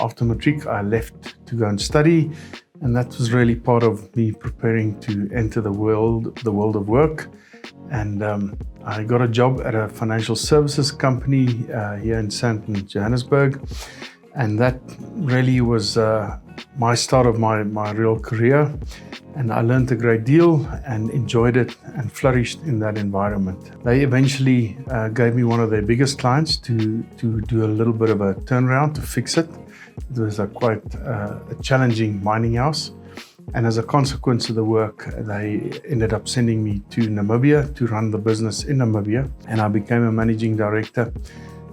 after matric, I left to go and study, and that was really part of me preparing to enter the world of work. And I got a job at a financial services company here in Sandton, Johannesburg, and that really was my start of my real career. And I learned a great deal and enjoyed it and flourished in that environment. They eventually gave me one of their biggest clients to do a little bit of a turnaround, to fix it. It was quite a challenging mining house. And as a consequence of the work, they ended up sending me to Namibia to run the business in Namibia. And I became a managing director.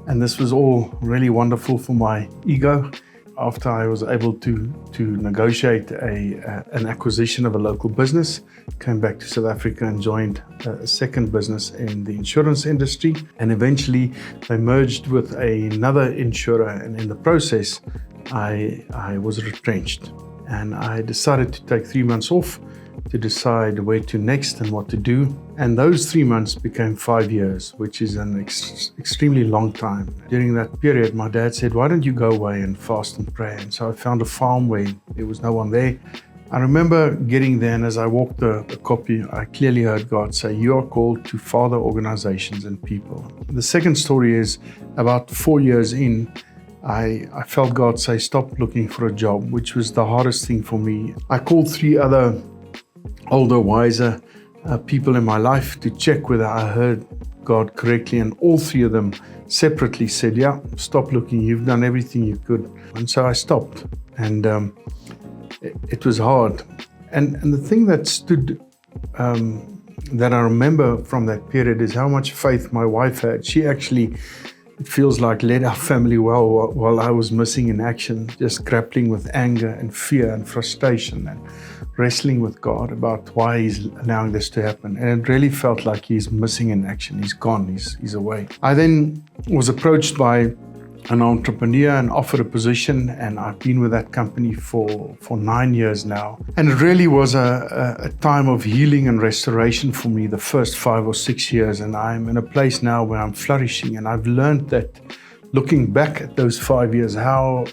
And this was all really wonderful for my ego. After I was able to negotiate an acquisition of a local business, came back to South Africa and joined a second business in the insurance industry. And eventually they merged with another insurer, and in the process, I was retrenched. And I decided to take 3 months off to decide where to next and what to do. And those 3 months became 5 years, which is an extremely long time. During that period, my dad said, "Why don't you go away and fast and pray?" And so I found a farm where there was no one there. I remember getting there, and as I walked the copy, I clearly heard God say, "You are called to father organizations and people." The second story is about 4 years in, I felt God say, "Stop looking for a job," which was the hardest thing for me. I called 3 other older, wiser people in my life to check whether I heard God correctly, and all 3 of them separately said, "Yeah, stop looking, you've done everything you could." And so I stopped, and it was hard. And the thing that stood, that I remember from that period, is how much faith my wife had. She actually, it feels like, led our family well while I was missing in action, just grappling with anger and fear and frustration and wrestling with God about why He's allowing this to happen. And it really felt like He's missing in action. He's gone, He's away. I then was approached by an entrepreneur and offered a position, and I've been with that company for 9 years now. And it really was a time of healing and restoration for me the first 5 or 6 years, and I'm in a place now where I'm flourishing. And I've learned that, looking back at those 5 years, how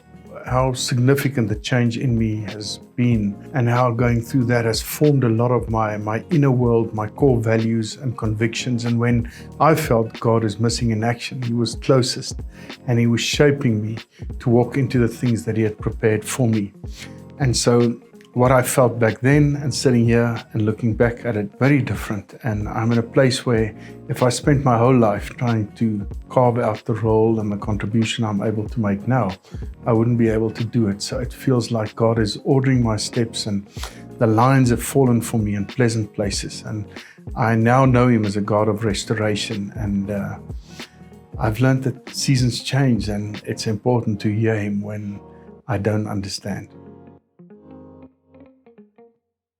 significant the change in me has been, and how going through that has formed a lot of my inner world, my core values and convictions. And when I felt God is missing in action, He was closest, and He was shaping me to walk into the things that He had prepared for me. And so what I felt back then and sitting here and looking back at it, very different. And I'm in a place where if I spent my whole life trying to carve out the role and the contribution I'm able to make now, I wouldn't be able to do it. So it feels like God is ordering my steps, and the lines have fallen for me in pleasant places. And I now know Him as a God of restoration. And I've learned that seasons change, and it's important to hear Him when I don't understand.